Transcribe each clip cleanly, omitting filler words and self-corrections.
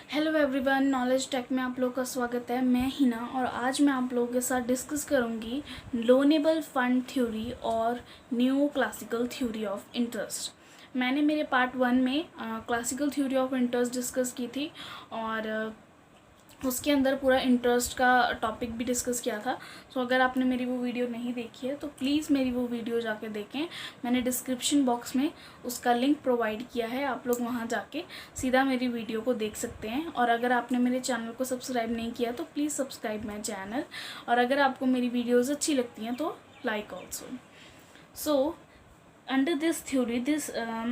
Hello everyone, knowledge take में आप लोग का स्वागत है। मैं हिना और आज मैं आप लोगों के साथ डिस्कस करूंगी लोनेबल फंड थ्योरी और new classical theory of interest. मैंने मेरे पार्ट 1 में classical theory of interest discuss की थी और उसके अंदर पूरा इंटरेस्ट का टॉपिक भी डिस्कस किया था। सो अगर आपने मेरी वो वीडियो नहीं देखी है तो प्लीज़ मेरी वो वीडियो जाके देखें। मैंने डिस्क्रिप्शन बॉक्स में उसका लिंक प्रोवाइड किया है, आप लोग वहाँ जाके सीधा मेरी वीडियो को देख सकते हैं। और अगर आपने मेरे चैनल को सब्सक्राइब नहीं किया तो प्लीज़ सब्सक्राइब माई चैनल, और अगर आपको मेरी वीडियोज़ अच्छी लगती हैं तो like also. So under this theory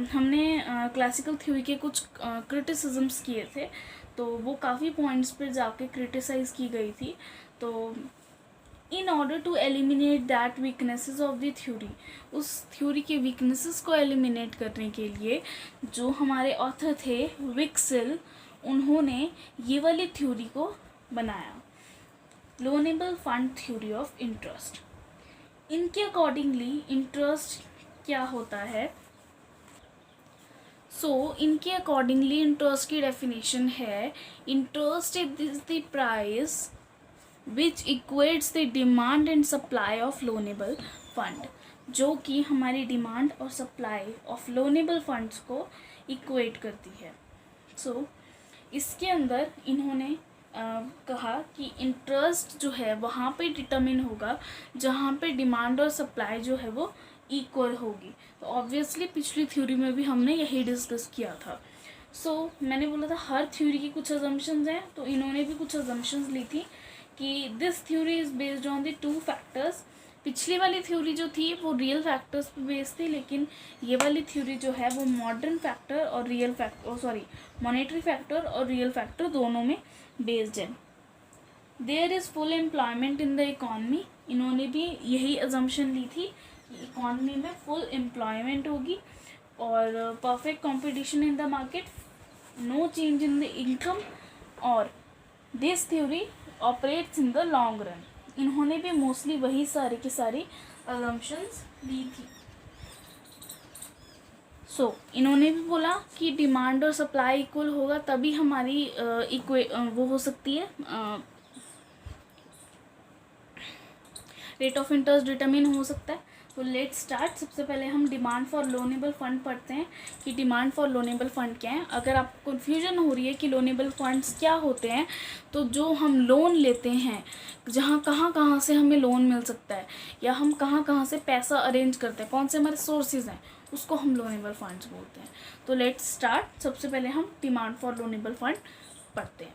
हमने क्लासिकल थ्योरी के कुछ क्रिटिसिजम्स किए थे, तो वो काफ़ी पॉइंट्स पर जाके क्रिटिसाइज़ की गई थी। तो in order to eliminate that weaknesses of the theory, उस थ्योरी के वीकनेसेस को एलिमिनेट करने के लिए जो हमारे ऑथर थे विक्सेल, उन्होंने ये वाली थ्योरी को बनाया, loanable fund theory of interest. इनके अकॉर्डिंगली इंटरेस्ट क्या होता है? इनके अकॉर्डिंगली इंटरेस्ट की डेफिनेशन है, interest is the price which equates the demand and supply of loanable fund, जो कि हमारी डिमांड और सप्लाई ऑफ लोनेबल फंड्स को इक्वेट करती है। इसके अंदर इन्होंने कहा कि इंटरेस्ट जो है वहाँ पे डिटरमिन होगा जहाँ पे डिमांड और सप्लाई जो है वो इक्वल होगी। तो ऑब्वियसली पिछली थ्योरी में भी हमने यही डिस्कस किया था। मैंने बोला था हर थ्योरी की कुछ अजम्पशंस हैं, तो इन्होंने भी कुछ अजम्पशंस ली थी कि this theory is based on the 2 factors. पिछली वाली थ्योरी जो थी वो रियल फैक्टर्स पे बेस्ड थी, लेकिन ये वाली थ्योरी जो है वो मॉडर्न फैक्टर और रियल फैक्टर मॉनेटरी फैक्टर और रियल फैक्टर दोनों में बेस्ड है। There is full employment in the economy, इन्होंने भी यही अजम्पशन ली थी कि इकॉनमी में फुल एम्प्लॉयमेंट होगी और perfect competition in the market, no change in the income, और this theory operates in the long run. इन्होंने भी मोस्टली वही सारी की सारी अजम्पशंस ली थी। इन्होंने भी बोला कि डिमांड और सप्लाई इक्वल होगा तभी हमारी वो हो सकती है, रेट ऑफ इंटरेस्ट डिटरमिन हो सकता है। तो लेट्स स्टार्ट। सबसे पहले हम डिमांड फॉर लोनेबल फंड पढ़ते हैं कि डिमांड फॉर लोनेबल फंड क्या है। अगर आपको कन्फ्यूजन हो रही है कि लोनेबल फंड्स क्या होते हैं, तो जो हम लोन लेते हैं, जहाँ कहाँ से हमें लोन मिल सकता है या हम कहाँ से पैसा अरेंज करते हैं, कौन से हमारे सोर्सेज हैं, उसको हम लोनेबल फंड्स बोलते हैं। तो लेट्स स्टार्ट। सबसे पहले हम डिमांड फॉर लोनेबल फंड पढ़ते हैं।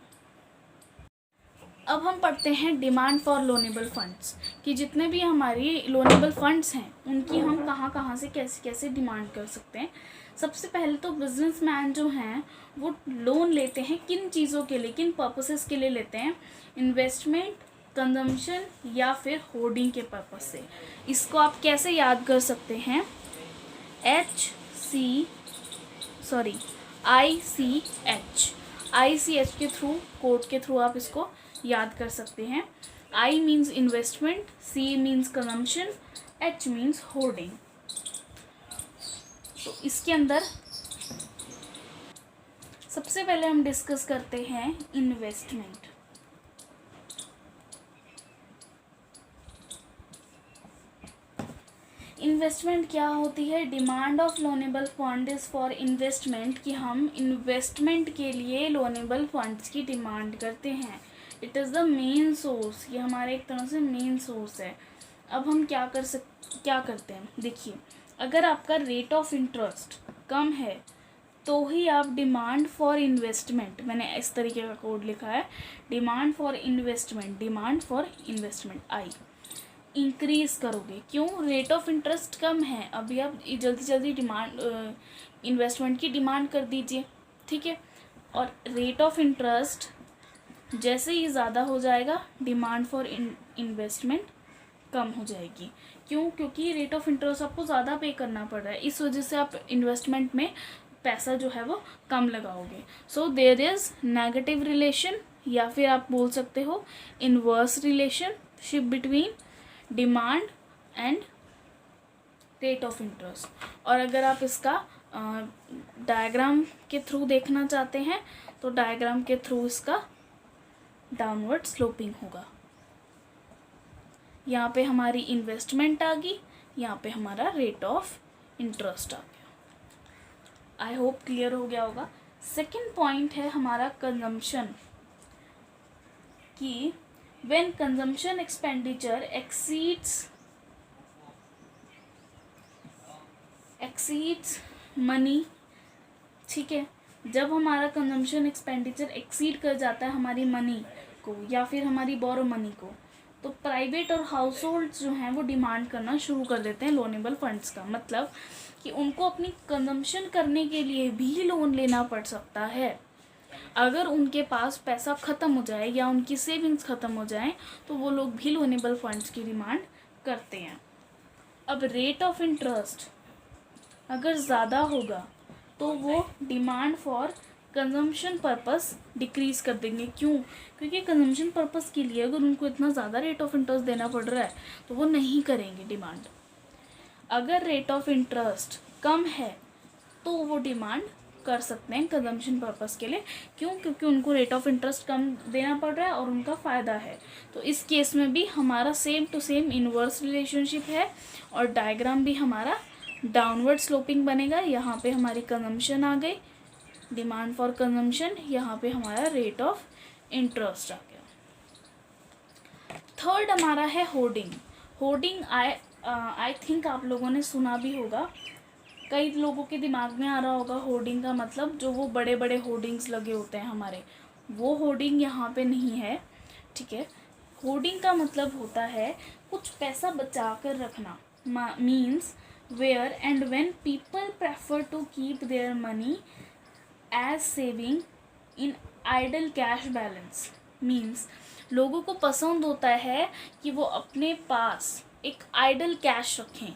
अब हम पढ़ते हैं डिमांड फॉर लोनेबल फंड्स, कि जितने भी हमारी लोनेबल फंड्स हैं उनकी हम कहाँ से कैसे डिमांड कर सकते हैं। सबसे पहले तो बिजनेसमैन जो हैं वो लोन लेते हैं किन चीज़ों के लिए, किन पर्पसेस के लिए लेते हैं? इन्वेस्टमेंट, कंजम्पशन या फिर होर्डिंग के पर्पस से। इसको आप कैसे याद कर सकते हैं? ICH के थ्रू, कोड के थ्रू आप इसको याद कर सकते हैं। I means investment, C means consumption, H means hoarding. तो इसके अंदर सबसे पहले हम डिस्कस करते हैं इन्वेस्टमेंट। इन्वेस्टमेंट क्या होती है? Demand of loanable fund is for investment, कि हम इन्वेस्टमेंट के लिए लोनेबल फंड्स की डिमांड करते हैं। It is the main source, ये हमारे एक तरह से मेन सोर्स है। अब हम क्या करते हैं, देखिए, अगर आपका रेट ऑफ इंटरेस्ट कम है तो ही आप डिमांड फॉर इन्वेस्टमेंट, मैंने इस तरीके का कोड लिखा है, demand for investment I increase करोगे। क्यों? रेट ऑफ इंटरेस्ट कम है, अभी आप जल्दी डिमांड इन्वेस्टमेंट की डिमांड कर दीजिए, ठीक है। और रेट ऑफ इंटरेस्ट जैसे ही ज़्यादा हो जाएगा, डिमांड फॉर इन्वेस्टमेंट कम हो जाएगी। क्यों? क्योंकि रेट ऑफ इंटरेस्ट आपको ज़्यादा पे करना पड़ रहा है, इस वजह से आप इन्वेस्टमेंट में पैसा जो है वो कम लगाओगे। देयर इज़ नेगेटिव रिलेशन, या फिर आप बोल सकते हो inverse relationship between demand and rate of interest. और अगर आप इसका डायग्राम के थ्रू देखना चाहते हैं तो डायग्राम के थ्रू इसका डाउनवर्ड स्लोपिंग होगा। यहाँ पे हमारी इन्वेस्टमेंट आ गई, यहाँ पे हमारा रेट ऑफ इंटरेस्ट आ गया। आई होप क्लियर हो गया होगा। सेकेंड पॉइंट है हमारा कंजम्पशन, कि when consumption expenditure exceeds money, ठीक है, जब हमारा कंजम्पशन एक्सपेंडिचर एक्सीड कर जाता है हमारी मनी को या फिर हमारी बोरो मनी को, तो प्राइवेट और हाउस होल्ड जो हैं वो डिमांड करना शुरू कर देते हैं लोनेबल फंड्स का। मतलब कि उनको अपनी कंजम्पशन करने के लिए भी लोन लेना पड़ सकता है। अगर उनके पास पैसा ख़त्म हो जाए या उनकी सेविंग्स ख़त्म हो जाए तो वो लोग भी लोनेबल फंड्स की डिमांड करते हैं। अब रेट ऑफ इंटरेस्ट अगर ज़्यादा होगा तो वो demand for consumption purpose decrease कर देंगे। क्यों? क्योंकि कंजम्पशन पर्पस के लिए अगर उनको इतना ज़्यादा रेट ऑफ इंटरेस्ट देना पड़ रहा है तो वो नहीं करेंगे डिमांड। अगर रेट ऑफ इंटरेस्ट कम है तो वो डिमांड कर सकते हैं कंजम्पशन पर्पस के लिए। क्यों? क्योंकि उनको रेट ऑफ इंटरेस्ट कम देना पड़ रहा है और उनका फ़ायदा है। तो इस केस में भी हमारा same to same inverse relationship है और डायग्राम भी हमारा डाउनवर्ड स्लोपिंग बनेगा। यहाँ पे हमारी कंजम्पशन आ गई, डिमांड फॉर कंजम्पशन, यहाँ पे हमारा रेट ऑफ इंटरेस्ट आ गया। थर्ड हमारा है होर्डिंग। होर्डिंग आई थिंक आप लोगों ने सुना भी होगा, कई लोगों के दिमाग में आ रहा होगा होर्डिंग का मतलब जो वो बड़े बड़े होर्डिंग्स लगे होते हैं हमारे, वो होर्डिंग यहाँ पे नहीं है, ठीक है। होर्डिंग का मतलब होता है कुछ पैसा बचा कर रखना, means where and when people prefer to keep their money as saving in idle cash balance. Means लोगों को पसंद होता है कि वो अपने पास एक आइडल कैश रखें,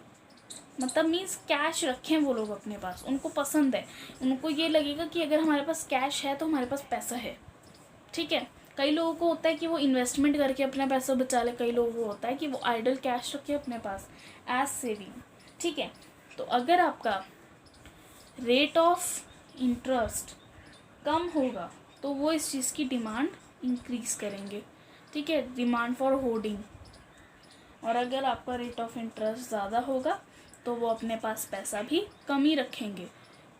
मतलब मीन्स कैश रखें वो लोग अपने पास, उनको पसंद है। उनको ये लगेगा कि अगर हमारे पास कैश है तो हमारे पास पैसा है, ठीक है। कई लोगों को होता है कि वो इन्वेस्टमेंट करके अपना पैसा बचा ले, कई लोगों को होता है कि वो आइडल कैश रखे अपने पास एज सेविंग, ठीक है। तो अगर आपका रेट ऑफ इंटरेस्ट कम होगा तो वो इस चीज़ की डिमांड इंक्रीज़ करेंगे, ठीक है, डिमांड फॉर होर्डिंग। और अगर आपका रेट ऑफ इंटरेस्ट ज़्यादा होगा तो वो अपने पास पैसा भी कम ही रखेंगे।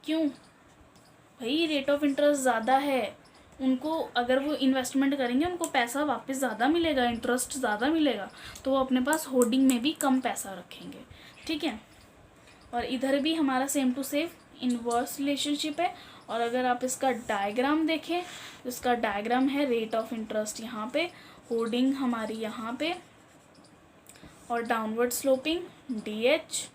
क्यों भाई? रेट ऑफ इंटरेस्ट ज़्यादा है, उनको अगर वो इन्वेस्टमेंट करेंगे उनको पैसा वापस ज़्यादा मिलेगा, इंटरेस्ट ज़्यादा मिलेगा, तो वो अपने पास होर्डिंग में भी कम पैसा रखेंगे, ठीक है। और इधर भी हमारा same to same inverse relationship है। और अगर आप इसका डायग्राम देखें तो इसका डायग्राम है रेट ऑफ इंटरेस्ट यहाँ पे, होर्डिंग हमारी यहाँ पे, और डाउनवर्ड स्लोपिंग DH।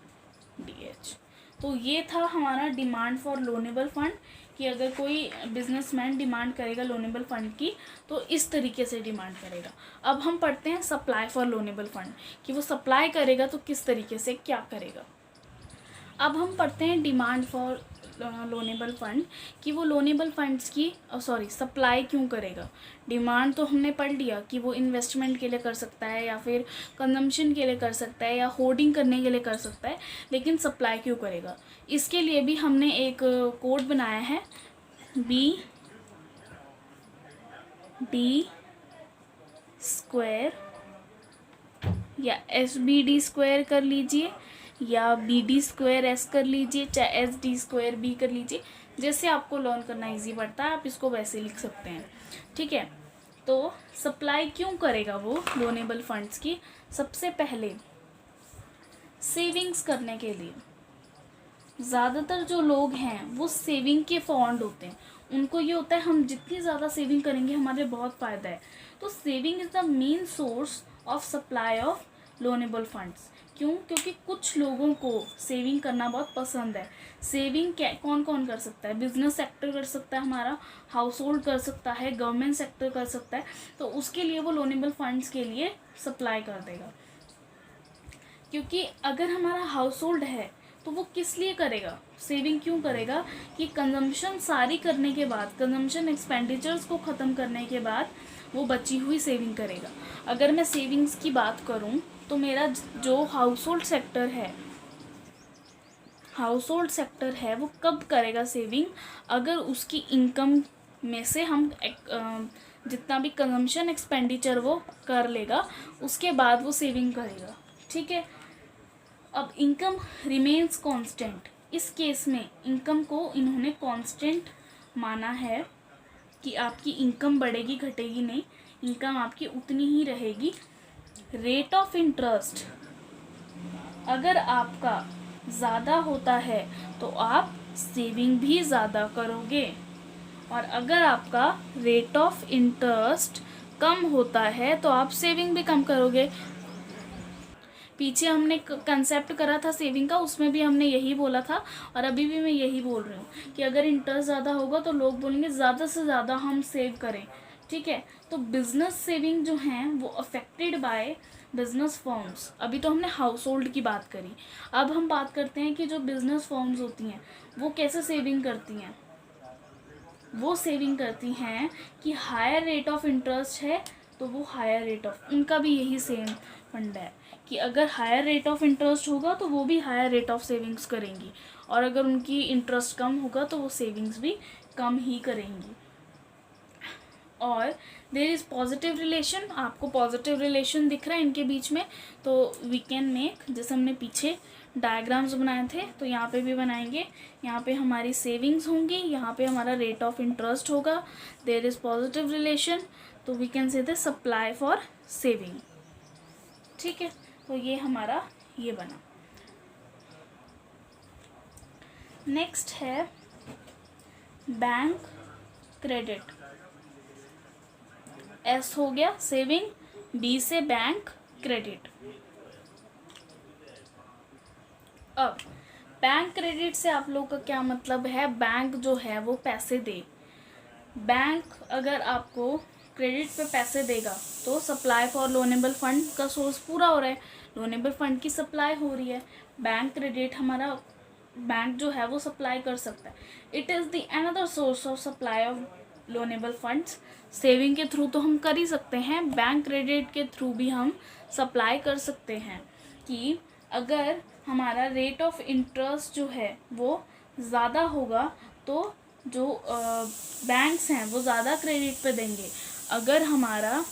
तो ये था हमारा डिमांड फॉर लोनेबल फंड, कि अगर कोई बिजनेसमैन डिमांड करेगा लोनेबल फंड की तो इस तरीके से डिमांड करेगा। अब हम पढ़ते हैं सप्लाई फॉर लोनेबल फंड, कि वो सप्लाई करेगा तो किस तरीके से क्या करेगा। अब हम पढ़ते हैं डिमांड फॉर लोनेबल फंड, कि वो लोनेबल फंड्स की सप्लाई क्यों करेगा। डिमांड तो हमने पढ़ लिया कि वो इन्वेस्टमेंट के लिए कर सकता है या फिर कंजम्पशन के लिए कर सकता है या होर्डिंग करने के लिए कर सकता है, लेकिन सप्लाई क्यों करेगा। इसके लिए भी हमने एक कोड बनाया है, BD स्क्वायर या SBD स्क्वायर कर लीजिए या BD स्क्वायर S कर लीजिए, चाहे SD स्क्वायर B कर लीजिए, जैसे आपको लर्न करना इजी पड़ता है आप इसको वैसे लिख सकते हैं, ठीक है। तो सप्लाई क्यों करेगा वो लोनेबल फंड्स की? सबसे पहले सेविंग्स करने के लिए। ज़्यादातर जो लोग हैं वो सेविंग के फॉन्ड होते हैं, उनको ये होता है हम जितनी ज़्यादा सेविंग करेंगे हमारे बहुत फ़ायदा है। तो saving is the main source of supply of loanable funds. क्यों? क्योंकि कुछ लोगों को सेविंग करना बहुत पसंद है। सेविंग क्या कौन कौन कर सकता है? बिजनेस सेक्टर कर सकता है हमारा, हाउस होल्ड कर सकता है, गवर्नमेंट सेक्टर कर सकता है, तो उसके लिए वो लोनेबल फंड्स के लिए सप्लाई कर देगा। क्योंकि अगर हमारा हाउस होल्ड है तो वो किस लिए करेगा, सेविंग क्यों करेगा? कि कंजम्पशन सारी करने के बाद, कंजम्पशन एक्सपेंडिचर्स को ख़त्म करने के बाद वो बची हुई सेविंग करेगा। अगर मैं सेविंग्स की बात करूं तो मेरा जो हाउस होल्ड सेक्टर है हाउस होल्ड सेक्टर है वो कब करेगा सेविंग, अगर उसकी इनकम में से हम जितना भी कंजम्पशन एक्सपेंडिचर वो कर लेगा उसके बाद वो सेविंग करेगा। ठीक है। अब इनकम रिमेन्स कांस्टेंट, इस केस में इनकम को इन्होंने कांस्टेंट माना है कि आपकी इनकम बढ़ेगी घटेगी नहीं, इनकम आपकी उतनी ही रहेगी। रेट ऑफ इंटरेस्ट अगर आपका ज़्यादा होता है तो आप सेविंग भी ज़्यादा करोगे, और अगर आपका रेट ऑफ इंटरेस्ट कम होता है तो आप सेविंग भी कम करोगे। पीछे हमने कंसेप्ट करा था सेविंग का, उसमें भी हमने यही बोला था और अभी भी मैं यही बोल रही हूँ कि अगर इंटरेस्ट ज़्यादा होगा तो लोग बोलेंगे ज़्यादा से ज़्यादा हम सेव करें। ठीक है। तो बिजनेस सेविंग जो हैं वो अफेक्टेड बाय बिजनेस फर्म्स। अभी तो हमने हाउस होल्ड की बात करी, अब हम बात करते हैं कि जो बिजनेस फर्म्स होती हैं वो कैसे सेविंग करती हैं। वो सेविंग करती हैं कि हायर रेट ऑफ इंटरेस्ट है तो वो हायर रेट ऑफ, उनका भी यही सेम फंड है कि अगर हायर रेट ऑफ इंटरेस्ट होगा तो वो भी हायर रेट ऑफ सेविंग्स करेंगी, और अगर उनकी इंटरेस्ट कम होगा तो वो सेविंग्स भी कम ही करेंगी। और देयर इज़ पॉजिटिव रिलेशन, आपको पॉजिटिव रिलेशन दिख रहा है इनके बीच में, तो वी कैन मेक, जैसे हमने पीछे डायग्राम्स बनाए थे तो यहाँ पे भी बनाएंगे। यहाँ पे हमारी सेविंग्स होंगी, यहाँ पे हमारा रेट ऑफ इंटरेस्ट होगा, देयर इज़ पॉजिटिव रिलेशन, तो we can say the supply for saving. ठीक है। तो ये हमारा ये बना। नेक्स्ट है बैंक क्रेडिट। एस हो गया सेविंग, बी से बैंक क्रेडिट। अब बैंक क्रेडिट से आप लोग का क्या मतलब है, बैंक जो है वो पैसे दे, बैंक अगर आपको क्रेडिट पे पैसे देगा तो सप्लाई फॉर लोनेबल फंड का सोर्स पूरा हो रहा है, लोनेबल फंड की सप्लाई हो रही है, बैंक क्रेडिट हमारा बैंक जो है वो सप्लाई कर सकता है। It is the another source of supply of loanable funds. Saving के थ्रू तो हम कर ही सकते हैं, बैंक क्रेडिट के थ्रू भी हम सप्लाई कर सकते हैं कि अगर हमारा रेट ऑफ इंटरेस्ट जो है वो ज़्यादा होगा तो जो बैंक्स हैं वो ज़्यादा क्रेडिट पे देंगे। अगर हमारा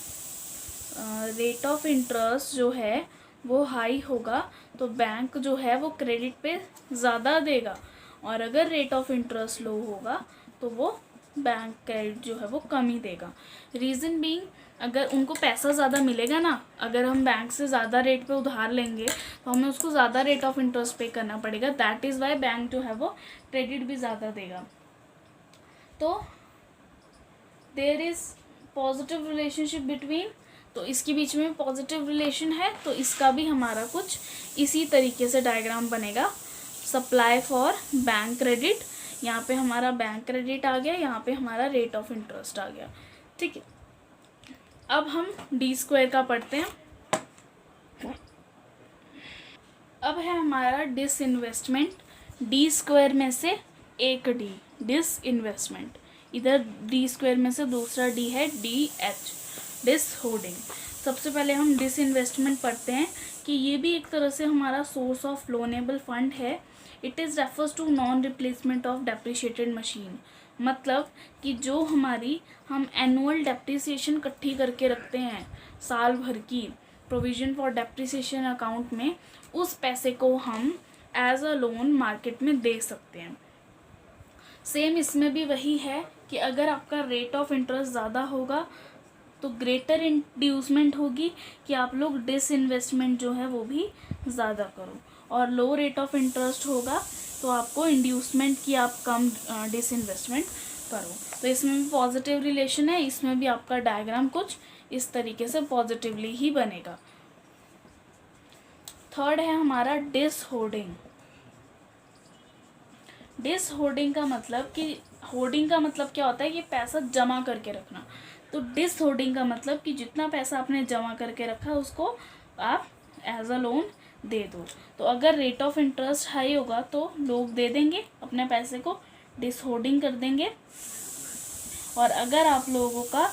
रेट ऑफ इंटरेस्ट जो है वो हाई होगा तो बैंक जो है वो क्रेडिट पे ज़्यादा देगा, और अगर रेट ऑफ इंटरेस्ट लो होगा तो वो बैंक क्रेडिट जो है वो कम ही देगा। रीज़न बीइंग, अगर उनको पैसा ज़्यादा मिलेगा ना, अगर हम बैंक से ज़्यादा रेट पे उधार लेंगे तो हमें उसको ज़्यादा रेट ऑफ इंटरेस्ट पे करना पड़ेगा, दैट इज़ वाई बैंक जो है वो क्रेडिट भी ज़्यादा देगा। तो there is positive relationship between, तो इसके बीच में पॉजिटिव रिलेशन है, तो इसका भी हमारा कुछ इसी तरीके से डायग्राम बनेगा। सप्लाई फॉर बैंक क्रेडिट, यहाँ पे हमारा बैंक क्रेडिट आ गया, यहाँ पे हमारा रेट ऑफ इंटरेस्ट आ गया। ठीक है। अब हम डी स्क्वायर का पढ़ते हैं। अब है हमारा डिसइन्वेस्टमेंट, डी स्क्वायर में से एक डी, डिसइन्वेस्टमेंट, इधर डी स्क्वायर में से दूसरा डी है डी एच, डिस होल्डिंग। सबसे पहले हम डिसइन्वेस्टमेंट पढ़ते हैं कि ये भी एक तरह से हमारा सोर्स ऑफ लोनेबल फंड है। It is refers to non replacement of depreciated machine, मतलब कि जो हमारी हम एनुअल डेप्रिसिएशन इकट्ठी करके रखते हैं साल भर की प्रोविज़न फॉर डेप्रिसिएशन अकाउंट में, उस पैसे को हम एज अ लोन मार्केट में दे सकते हैं। सेम इसमें भी वही है कि अगर आपका रेट ऑफ इंटरेस्ट ज़्यादा होगा तो ग्रेटर इंड्यूसमेंट होगी कि आप लोग डिसइन्वेस्टमेंट जो है वो भी ज़्यादा करो, और लो रेट ऑफ इंटरेस्ट होगा तो आपको इंड्यूसमेंट की आप कम डिसइन्वेस्टमेंट करो। तो इसमें भी पॉजिटिव रिलेशन है, इसमें भी आपका डायग्राम कुछ इस तरीके से पॉजिटिवली ही बनेगा। थर्ड है हमारा डिस होल्डिंग। डिस होल्डिंग का मतलब कि होल्डिंग का मतलब क्या होता है कि पैसा जमा करके रखना, तो डिस होल्डिंग का मतलब कि जितना पैसा आपने जमा करके रखा उसको आप एज अ लोन दे दो। तो अगर रेट ऑफ इंटरेस्ट हाई होगा तो लोग दे देंगे अपने पैसे को, डिस होल्डिंग कर देंगे, और अगर आप लोगों का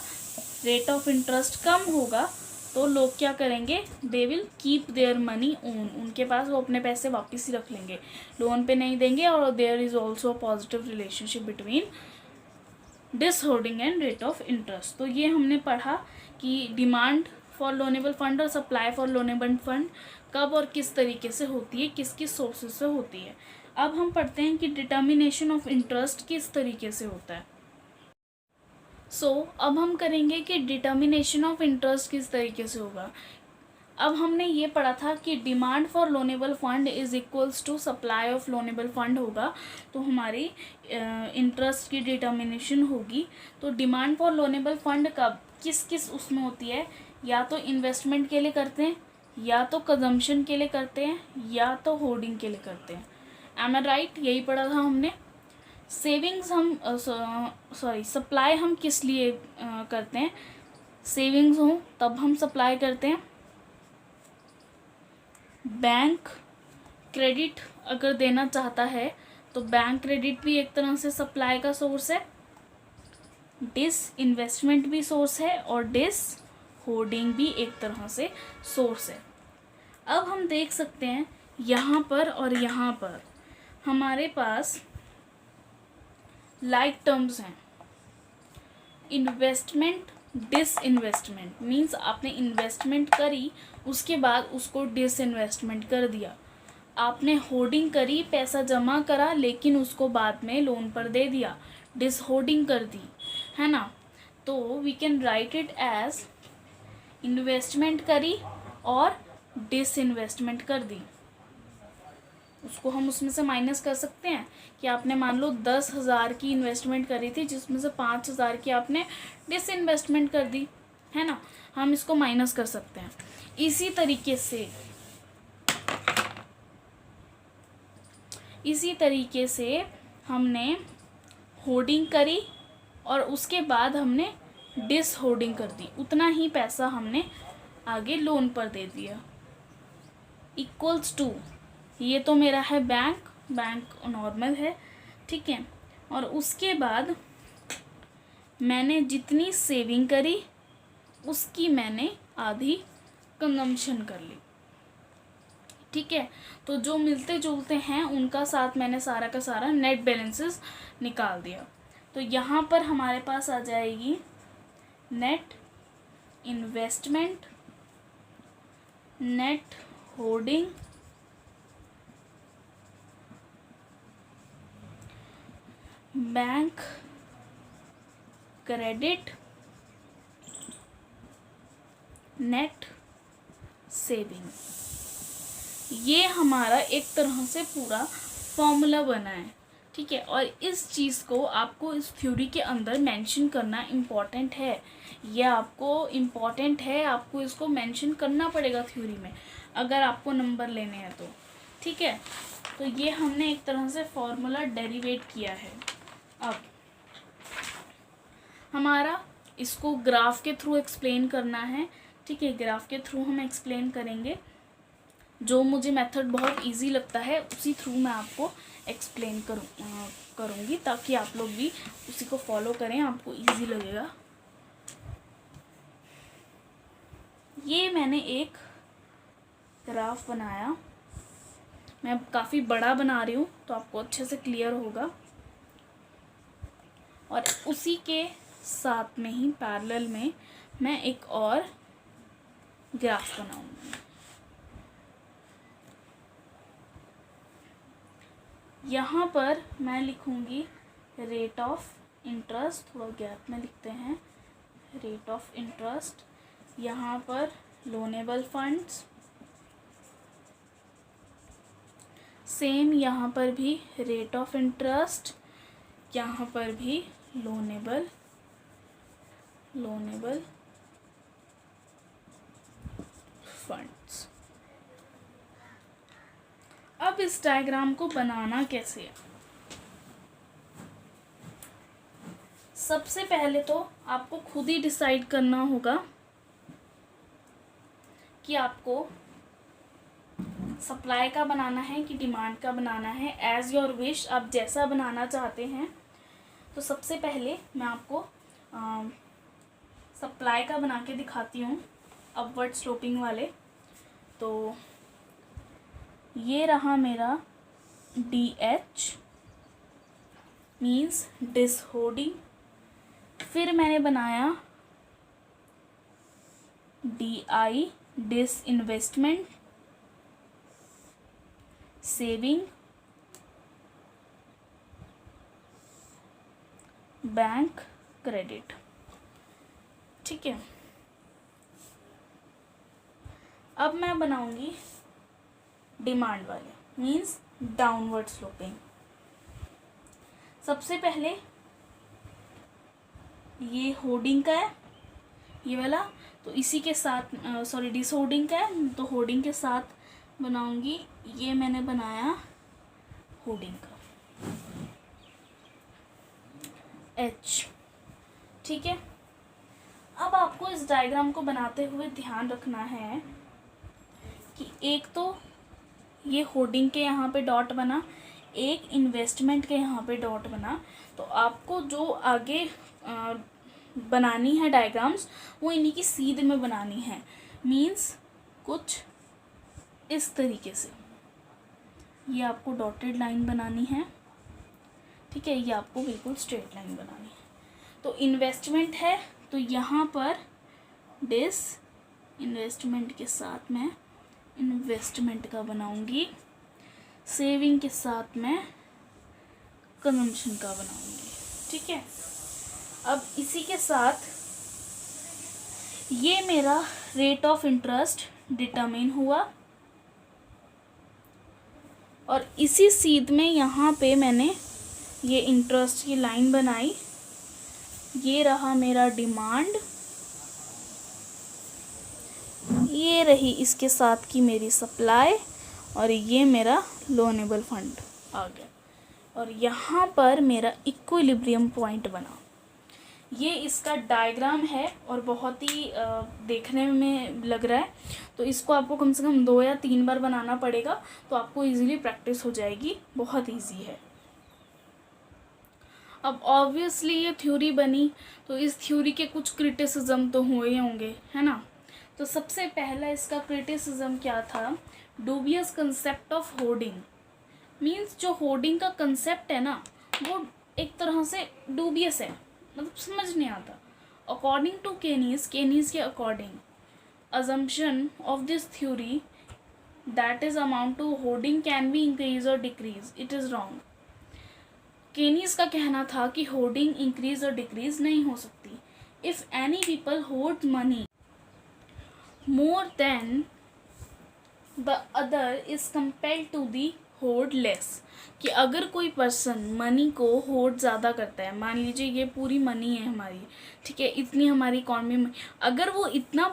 रेट ऑफ इंटरेस्ट कम होगा तो लोग क्या करेंगे, they will keep their money own, उनके पास वो अपने पैसे वापस ही रख लेंगे, लोन पे नहीं देंगे। और there is also a positive relationship between dishoarding and rate of interest. तो ये हमने पढ़ा कि डिमांड फॉर लोनेबल फंड और सप्लाई फॉर लोनेबल फंड कब और किस तरीके से होती है, किस किस सोर्सेज से होती है। अब हम पढ़ते हैं कि डिटर्मिनेशन ऑफ इंटरेस्ट किस तरीके से होता है। अब हम करेंगे कि डिटर्मिनेशन ऑफ इंटरेस्ट किस तरीके से होगा। अब हमने ये पढ़ा था कि demand for loanable fund is equals to supply of loanable fund होगा, तो हमारी इंटरेस्ट की डिटर्मिनेशन होगी। तो डिमांड फॉर लोनेबल फंड कब किस किस उसमें होती है, या तो इन्वेस्टमेंट के लिए करते हैं, या तो कंजम्पशन के लिए करते हैं, या तो होर्डिंग के लिए करते हैं। एम आई राइट? यही पढ़ा था हमने। सेविंग्स हम सप्लाई हम किस लिए करते हैं, सेविंग्स हो तब हम सप्लाई करते हैं। बैंक क्रेडिट अगर देना चाहता है तो बैंक क्रेडिट भी एक तरह से सप्लाई का सोर्स है। डिस इन्वेस्टमेंट भी सोर्स है और डिस होर्डिंग भी एक तरह से सोर्स है। अब हम देख सकते हैं यहाँ पर और यहाँ पर हमारे पास लाइक टर्म्स हैं। इन्वेस्टमेंट डिस इन्वेस्टमेंट मीन्स आपने इन्वेस्टमेंट करी, उसके बाद उसको डिस इन्वेस्टमेंट कर दिया। आपने होर्डिंग करी, पैसा जमा करा, लेकिन उसको बाद में लोन पर दे दिया, डिस होर्डिंग कर दी, है ना। तो we can write it as investment करी और डिस इन्वेस्टमेंट कर दी। उसको हम उसमें से माइनस कर सकते हैं कि आपने मान लो 10,000 की इन्वेस्टमेंट करी थी, जिसमें से 5,000 की आपने डिस इन्वेस्टमेंट कर दी, है ना। हम इसको माइनस कर सकते हैं। इसी तरीके से हमने होर्डिंग करी और उसके बाद हमने डिस होर्डिंग कर दी, उतना ही पैसा हमने आगे लोन पर दे दिया। इक्वल्स टू, ये तो मेरा है बैंक नॉर्मल है, ठीक है। और उसके बाद मैंने जितनी सेविंग करी उसकी मैंने आधी कंजम्पशन कर ली, ठीक है। तो जो मिलते जुलते हैं उनका साथ मैंने सारा का सारा नेट बैलेंसेस निकाल दिया। तो यहाँ पर हमारे पास आ जाएगी net investment, net hoarding, bank credit, net saving. ये हमारा एक तरह से पूरा फॉर्मूला बना है, ठीक है। और इस चीज़ को आपको इस थ्योरी के अंदर मेंशन करना इम्पॉर्टेंट है। यह आपको इम्पॉर्टेंट है, आपको इसको मेंशन करना पड़ेगा थ्योरी में अगर आपको नंबर लेने हैं तो, ठीक है। तो ये हमने एक तरह से फॉर्मूला डेरिवेट किया है। अब हमारा इसको ग्राफ के थ्रू एक्सप्लेन करना है, ठीक है। ग्राफ के थ्रू हम एक्सप्लेन करेंगे, जो मुझे मेथड बहुत इजी लगता है उसी थ्रू मैं आपको एक्सप्लेन करूँगी, ताकि आप लोग भी उसी को फॉलो करें, आपको इजी लगेगा। ये मैंने एक ग्राफ बनाया, मैं काफ़ी बड़ा बना रही हूँ तो आपको अच्छे से क्लियर होगा। और उसी के साथ में ही पैरेलल में मैं एक और ग्राफ बनाऊंगी। यहाँ पर मैं लिखूंगी रेट ऑफ इंटरेस्ट, थोड़ा गैप में लिखते हैं, रेट ऑफ इंटरेस्ट। यहाँ पर लोनेबल फंड्स, सेम यहाँ पर भी रेट ऑफ इंटरेस्ट, यहाँ पर भी लोनेबल फंड्स। अब इस डायग्राम को बनाना कैसे है? सबसे पहले तो आपको खुद ही डिसाइड करना होगा कि आपको सप्लाई का बनाना है कि डिमांड का बनाना है। एज योर विश, आप जैसा बनाना चाहते हैं। तो सबसे पहले मैं आपको सप्लाई का बना के दिखाती हूँ। अपवर्ड स्लोपिंग वाले। तो ये रहा मेरा DH मीन्स डिसहोर्डिंग। फिर मैंने बनाया DI disinvestment, saving, bank credit. ठीक है, अब मैं बनाऊंगी डिमांड वाले मीन्स डाउनवर्ड स्लोपिंग। सबसे पहले ये होर्डिंग का है ये वाला, तो इसी के साथ डिसहोर्डिंग का है तो होर्डिंग के साथ बनाऊंगी। ये मैंने बनाया होर्डिंग का H। ठीक है, अब आपको इस डायग्राम को बनाते हुए ध्यान रखना है कि एक तो ये होर्डिंग के यहाँ पे डॉट बना, एक इन्वेस्टमेंट के यहाँ पे डॉट बना। तो आपको जो आगे बनानी है डायग्राम्स वो इन्हीं की सीध में बनानी है। मीन्स कुछ इस तरीके से ये आपको डॉटेड लाइन बनानी है। ठीक है, ये आपको बिल्कुल स्ट्रेट लाइन बनानी है। तो इन्वेस्टमेंट है तो यहाँ पर डिस इन्वेस्टमेंट के साथ मैं इन्वेस्टमेंट का बनाऊंगी, सेविंग के साथ मैं कंजम्पशन का बनाऊंगी। ठीक है, अब इसी के साथ ये मेरा रेट ऑफ इंटरेस्ट डिटरमिन हुआ और इसी सीध में यहाँ पे मैंने ये इंटरेस्ट की लाइन बनाई। ये रहा मेरा डिमांड, ये रही इसके साथ की मेरी सप्लाई और ये मेरा लोनेबल फंड आ गया और यहाँ पर मेरा इक्विलिब्रियम पॉइंट बना। ये इसका डायग्राम है और बहुत ही देखने में लग रहा है, तो इसको आपको कम से कम 2 या 3 बार बनाना पड़ेगा तो आपको इजीली प्रैक्टिस हो जाएगी। बहुत इजी है। अब ऑब्वियसली ये थ्योरी बनी तो इस थ्योरी के कुछ क्रिटिसिज्म तो हुए होंगे, है ना। तो सबसे पहला इसका क्रिटिसिज्म क्या था, dubious concept of hoarding. Means जो होर्डिंग का कंसेप्ट है ना वो एक तरह से डूबियस है, मतलब समझ नहीं आता। अकॉर्डिंग टू केनीज के according assumption of this theory that is amount to hoarding can be increase or decrease, it is wrong। Kaynes का कहना था कि होर्डिंग इंक्रीज और डिक्रीज नहीं हो सकती। If any people hoard money more than the other is compelled to the hoard less. कि अगर कोई पर्सन मनी को होर्ड ज़्यादा करता है, मान लीजिए ये पूरी मनी है हमारी, ठीक है, इतनी हमारी इकॉनमी में, अगर वो इतना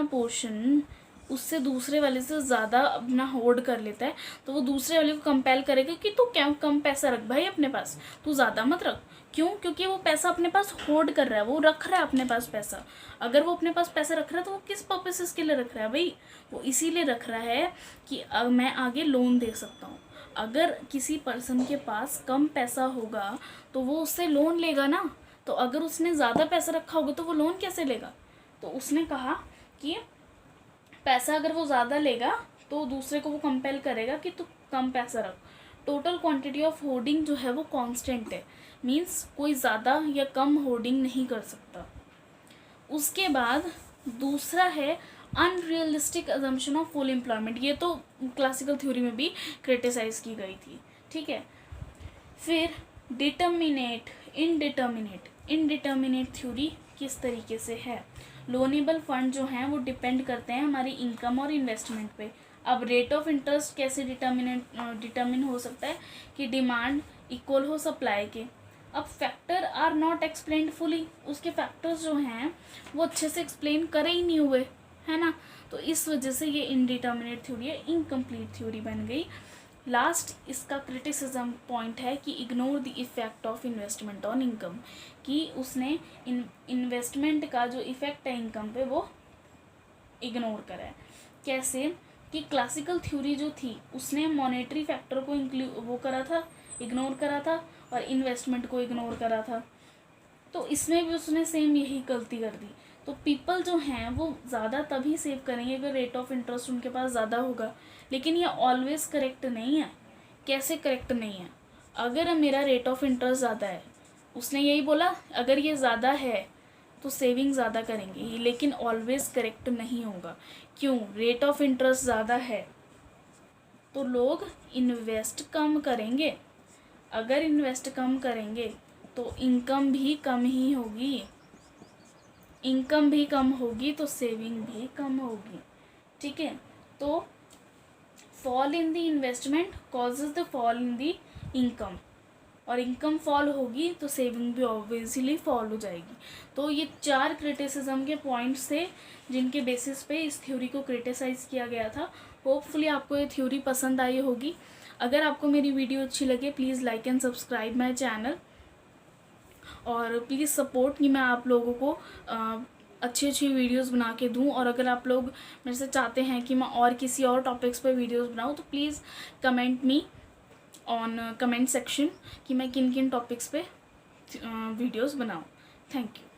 पोर्शन उससे दूसरे वाले से ज़्यादा अपना होर्ड कर लेता है तो वो दूसरे वाले को कंपेल करेगा कि तू क्या कम पैसा रख भाई अपने पास, तू ज़्यादा मत रख। क्यों? क्योंकि वो पैसा अपने पास होर्ड कर रहा है, वो रख रहा है अपने पास पैसा। अगर वो अपने पास पैसा रख रहा है तो वो किस पर्पसेस के लिए रख रहा है भाई? वो इसीलिए रख रहा है कि मैं आगे लोन दे सकता हूँ। अगर किसी पर्सन के पास कम पैसा होगा तो वो उससे लोन लेगा ना, तो अगर उसने ज़्यादा पैसा रखा होगा तो वो लोन कैसे लेगा? तो उसने कहा कि पैसा अगर वो ज़्यादा लेगा तो दूसरे को वो कंपेल करेगा कि तू कम पैसा रख। टोटल क्वांटिटी ऑफ होर्डिंग जो है वो कांस्टेंट है, मींस कोई ज़्यादा या कम होर्डिंग नहीं कर सकता। उसके बाद दूसरा है unrealistic assumption of full employment. ये तो क्लासिकल थ्योरी में भी क्रिटिसाइज की गई थी, ठीक है। फिर डिटर्मिनेट इनडिटर्मिनेट थ्योरी किस तरीके से है? लोनेबल फंड जो हैं वो डिपेंड करते हैं हमारी इनकम और इन्वेस्टमेंट पे। अब रेट ऑफ इंटरेस्ट कैसे डिटर्मिन हो सकता है कि डिमांड इक्वल हो सप्लाई के। अब factor are not explained fully, उसके फैक्टर्स जो हैं वो अच्छे से एक्सप्लेन करे ही नहीं हुए, है ना। तो इस वजह से ये इनडिटर्मिनेट थ्योरी है, इनकम्प्लीट थ्योरी बन गई। लास्ट इसका क्रिटिसिज्म पॉइंट है कि ignore the effect of investment on income, कि उसने इन्वेस्टमेंट का जो इफेक्ट है इनकम पे वो इग्नोर करा है। कैसे? कि क्लासिकल थ्योरी जो थी उसने मॉनेटरी फैक्टर को इग्नोर करा था और इन्वेस्टमेंट को इग्नोर करा था। तो इसमें भी उसने सेम यही गलती कर दी। तो पीपल जो हैं वो ज़्यादा तभी सेव करेंगे अगर रेट ऑफ इंटरेस्ट उनके पास ज़्यादा होगा। लेकिन ये ऑलवेज़ करेक्ट नहीं है। कैसे करेक्ट नहीं है? अगर मेरा रेट ऑफ इंटरेस्ट ज़्यादा है, उसने यही बोला अगर ये ज़्यादा है तो सेविंग ज़्यादा करेंगे, ये लेकिन ऑलवेज़ करेक्ट नहीं होगा। क्यों? रेट ऑफ इंटरेस्ट ज़्यादा है तो लोग इन्वेस्ट कम करेंगे। अगर इन्वेस्ट कम करेंगे तो इनकम भी कम ही होगी। इनकम भी कम होगी तो सेविंग भी कम होगी। ठीक है, तो fall in the investment causes the fall in the income, और इनकम फॉल होगी तो सेविंग भी ऑब्वियसली फॉल हो जाएगी। तो ये 4 क्रिटिसिज्म के पॉइंट्स थे जिनके बेसिस पे इस थ्योरी को क्रिटिसाइज़ किया गया था। होपफुली आपको ये थ्योरी पसंद आई होगी। अगर आपको मेरी वीडियो अच्छी लगे please like and subscribe my channel, और प्लीज़ सपोर्ट कि मैं आप लोगों को अच्छी अच्छी वीडियोस बना के दूं। और अगर आप लोग मेरे से चाहते हैं कि मैं और किसी और टॉपिक्स पे वीडियोस बनाऊं तो please comment me on comment section कि मैं किन किन टॉपिक्स पे वीडियोस बनाऊं। Thank you.